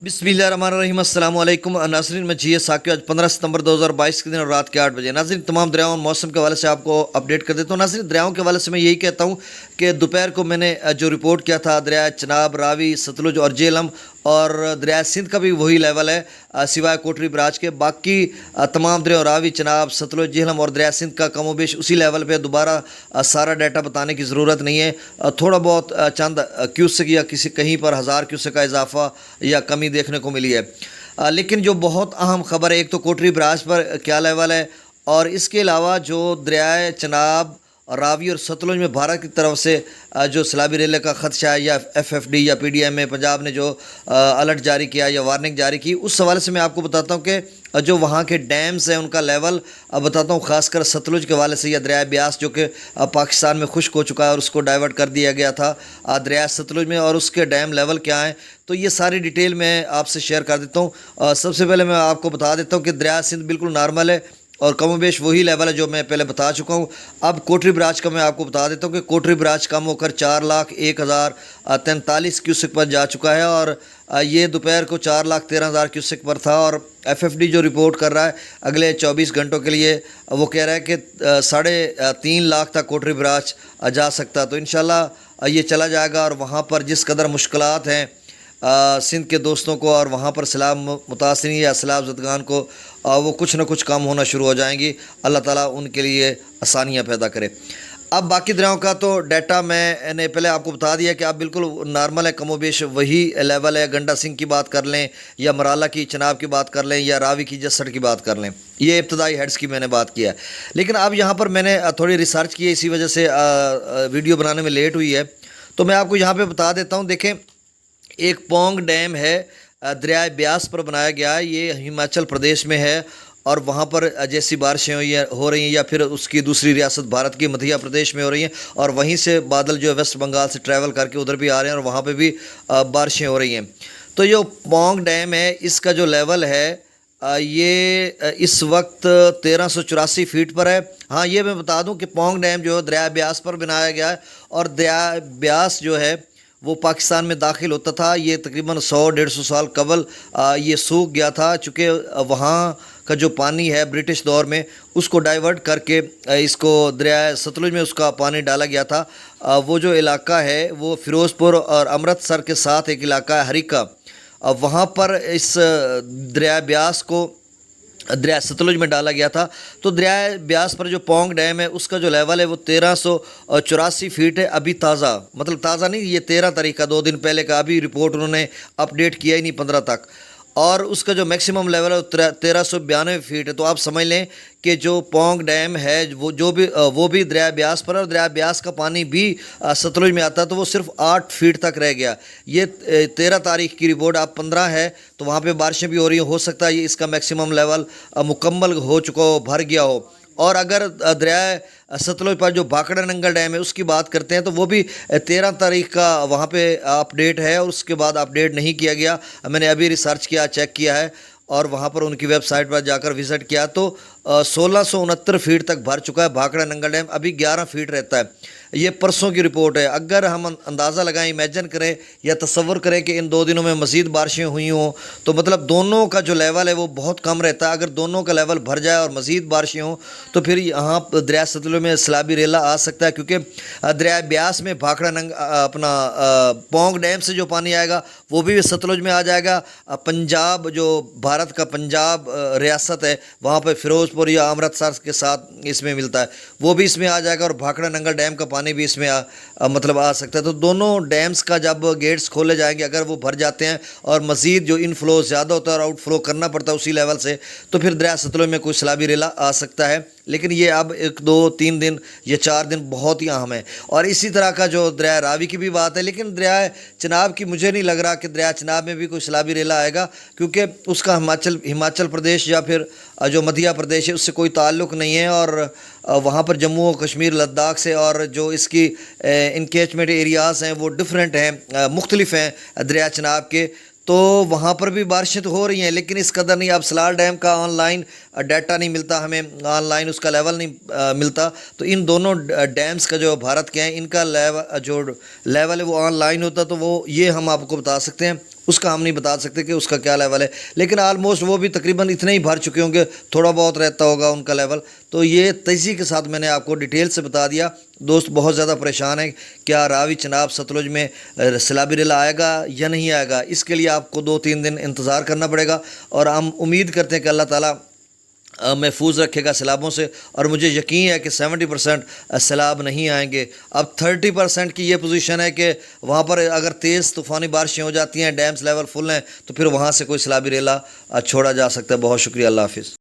बिस्मिल्लाहिर्रहमानिर्रहीम। अस्सलाम वालेकुम नाज़रीन, मैं जी साकिब। आज 15 सितंबर 2022 के दिन और रात के 8 बजे। नाज़रीन, तमाम दरियाओं और मौसम के हवाले से आपको अपडेट कर देता हूँ। नाज़रीन, दरियाओं के हवाले से मैं यही कहता हूँ कि दोपहर को मैंने जो रिपोर्ट किया था, दरिया चनाब, रावी, सतलुज और झेलम और दरिया सिंध का भी वही लेवल है, सिवाय कोटरी बराज के। बाकी तमाम दरिया रावी, चनाब, सतलुज, झेलम और दरिया सिंध का कमो बेश उसी लेवल पे। दोबारा सारा डाटा बताने की ज़रूरत नहीं है। थोड़ा बहुत चंद क्यूसेक या किसी कहीं पर 1000 क्यूसेक का इजाफा या कमी देखने को मिली है। लेकिन जो बहुत अहम खबर है, एक तो कोटरी बराज पर क्या लेवल है, और इसके अलावा जो दरियाए चनाब, रावी और सतलुज में भारत की तरफ से जो सैलाबी रेले का खदशा है, या FFD या PDM में पंजाब ने जो अलर्ट जारी किया या वार्निंग जारी की, उस हवाले से मैं आपको बताता हूँ कि जो वहाँ के डैम्स हैं उनका लेवल बताता हूँ। ख़ासकर सतलुज के हवाले से, या दरिया ब्यास जो कि पाकिस्तान में खुश्क हो चुका है और उसको डाइवर्ट कर दिया गया था दरिया सतलुज में, और उसके डैम लेवल क्या हैं, तो ये सारी डिटेल मैं आपसे शेयर कर देता हूँ। सबसे पहले मैं आपको बता देता हूँ कि दरिया सिंध बिल्कुल नॉर्मल है और कमोबेश वही लेवल है जो मैं पहले बता चुका हूँ। अब कोटरी बराज का मैं आपको बता देता हूँ कि कोटरी बराज कम होकर 4,01,043 क्यूसेक पर जा चुका है, और ये दोपहर को 4,13,000 क्यूसेक पर था। और FFD जो रिपोर्ट कर रहा है अगले 24 घंटों के लिए, वो कह रहा है कि 3.5 लाख तक कोटरी बराज जा सकता। तो इंशाल्लाह ये चला जाएगा, और वहाँ पर जिस कदर मुश्किलात हैं सिंध के दोस्तों को, और वहाँ पर सैलाब मुतासरीन या सैलाब ज़दगान को, वो कुछ न कुछ कम होना शुरू हो जाएंगी। अल्लाह ताला उनके लिए आसानियाँ पैदा करे। अब बाकी दरियाओं का तो डाटा मैंने पहले आपको बता दिया कि आप बिल्कुल नॉर्मल है, कमोबेश वही लेवल है। गंडा सिंह की बात कर लें, या मराला की, चनाब की बात कर लें, या रावी की, जसड़ की बात कर लें, ये इब्तदाई हेड्स की मैंने बात किया है। लेकिन अब यहाँ पर मैंने थोड़ी रिसर्च की है, इसी वजह से वीडियो बनाने में लेट हुई है, तो मैं आपको यहाँ पर बता देता हूँ। देखें, एक पोंग डैम है, दरिया ब्यास पर बनाया गया है। ये हिमाचल प्रदेश में है, और वहाँ पर जैसी बारिशें हो रही हैं, या फिर उसकी दूसरी रियासत भारत की मध्य प्रदेश में हो रही हैं, और वहीं से बादल जो है वेस्ट बंगाल से ट्रैवल करके उधर भी आ रहे हैं, और वहाँ पे भी बारिशें हो रही हैं। तो ये पोंग डैम है, इसका जो लेवल है ये इस वक्त 1384 फीट पर है। हाँ, ये मैं बता दूं कि पोंग डैम जो है दरिया ब्यास पर बनाया गया है, और दरिया ब्यास जो है वो पाकिस्तान में दाखिल होता था। ये तकरीबन 100-150 साल कबल ये सूख गया था, चूँकि वहाँ का जो पानी है ब्रिटिश दौर में उसको डाइवर्ट करके इसको दरिया सतलुज में उसका पानी डाला गया था। वो जो इलाका है वो फ़िरोज़पुर और अमृतसर के साथ एक इलाका है, हरिका। वहाँ पर इस दरिया ब्यास को दरिया सतलुज में डाला गया था। तो दरिया ब्यास पर जो पोंग डैम है उसका जो लेवल है वो 1384 फीट है। अभी ताज़ा, मतलब ताज़ा नहीं, ये 13 तारीख का, 2 दिन पहले का, अभी रिपोर्ट उन्होंने अपडेट किया ही नहीं 15 तक। और उसका जो मैक्सिमम लेवल है 1392 फीट है। तो आप समझ लें कि जो पोंग डैम है वो भी दरिया ब्यास पर है, और दरिया ब्यास का पानी भी सतलुज में आता है, तो वो सिर्फ 8 फीट तक रह गया। ये 13 तारीख की रिपोर्ट, आप 15 है, तो वहाँ पे बारिशें भी हो रही हो सकता है ये इसका मैक्सिमम लेवल मुकम्मल हो चुका हो, भर गया हो। और अगर दरिया सतलुज पर जो भाखड़ा नंगल डैम है उसकी बात करते हैं, तो वो भी 13 तारीख का वहाँ पे अपडेट है, और उसके बाद अपडेट नहीं किया गया। मैंने अभी रिसर्च किया, चेक किया है, और वहाँ पर उनकी वेबसाइट पर जाकर विज़िट किया, तो 1669 फीट तक भर चुका है भाखड़ा नंगल डैम। अभी 11 फीट रहता है। ये परसों की रिपोर्ट है। अगर हम अंदाज़ा लगाएं, इमेजिन करें या तसव्वुर करें कि इन 2 दिनों में मज़ीद बारिशें हुई हों, तो मतलब दोनों का जो लेवल है वो बहुत कम रहता है। अगर दोनों का लेवल भर जाए और मज़ीद बारिशें हों, तो फिर यहाँ दरिया सतलुज में सैलाबी रेला आ सकता है, क्योंकि दरिया ब्यास में भाखड़ा अपना पोंग डैम से जो पानी आएगा वो भी सतलुज में आ जाएगा। पंजाब, जो भारत का पंजाब रियासत है, वहाँ पर फ़िरोज़पुर या अमृतसर के साथ इसमें मिलता है, वो भी इसमें आ जाएगा, और भाखड़ा नंगल डैम का पानी भी इसमें मतलब आ सकता है। तो दोनों डैम्स का जब गेट्स खोले जाएंगे, अगर वो भर जाते हैं और मज़ीद जो इनफ्लो ज़्यादा होता है और आउटफ्लो करना पड़ता है उसी लेवल से, तो फिर दरिया सतलुज में कोई सैलाबी रेला आ सकता है। लेकिन ये अब 1-2-3 दिन या 4 दिन बहुत ही अहम है। और इसी तरह का जो दरिया रावी की भी बात है, लेकिन दरिया चनाब की मुझे नहीं लग रहा कि दरिया चनाब में भी कोई सैलाबी रेला आएगा, क्योंकि उसका हिमाचल प्रदेश या फिर जो मध्य प्रदेश है उससे कोई ताल्लुक़ नहीं है, और वहाँ पर जम्मू कश्मीर, लद्दाख से, और जो इसकी इनकेचमेंट एरियाज़ हैं वो डिफरेंट हैं, मुख्तलिफ हैं दरिया चनाब के। तो वहाँ पर भी बारिशें तो हो रही हैं, लेकिन इस कदर नहीं। अब सलाल डैम का ऑनलाइन डाटा नहीं मिलता हमें, ऑनलाइन उसका लेवल नहीं मिलता। तो इन दोनों डैम्स का जो भारत के हैं, इनका जो लेवल है वो ऑनलाइन होता, तो वो ये हम आपको बता सकते हैं। اس کا ہم نہیں بتا سکتے کہ اس کا کیا لیول ہے، لیکن آلموسٹ وہ بھی تقریباً اتنے ہی بھر چکے ہوں گے، تھوڑا بہت رہتا ہوگا ان کا لیول۔ تو یہ تیزی کے ساتھ میں نے آپ کو ڈیٹیل سے بتا دیا۔ دوست بہت زیادہ پریشان ہیں کیا راوی چناب ستلج میں سیلابی ریلا آئے گا یا نہیں آئے گا، اس کے لیے آپ کو 2-3 دن انتظار کرنا پڑے گا، اور ہم امید کرتے ہیں کہ اللہ تعالیٰ محفوظ رکھے گا سیلابوں سے، اور مجھے یقین ہے کہ 70% سیلاب نہیں آئیں گے۔ اب 30% کی یہ پوزیشن ہے کہ وہاں پر اگر تیز طوفانی بارشیں ہو جاتی ہیں، ڈیمز لیول فل ہیں، تو پھر وہاں سے کوئی سیلابی ریلا چھوڑا جا سکتا ہے۔ بہت شکریہ، اللہ حافظ۔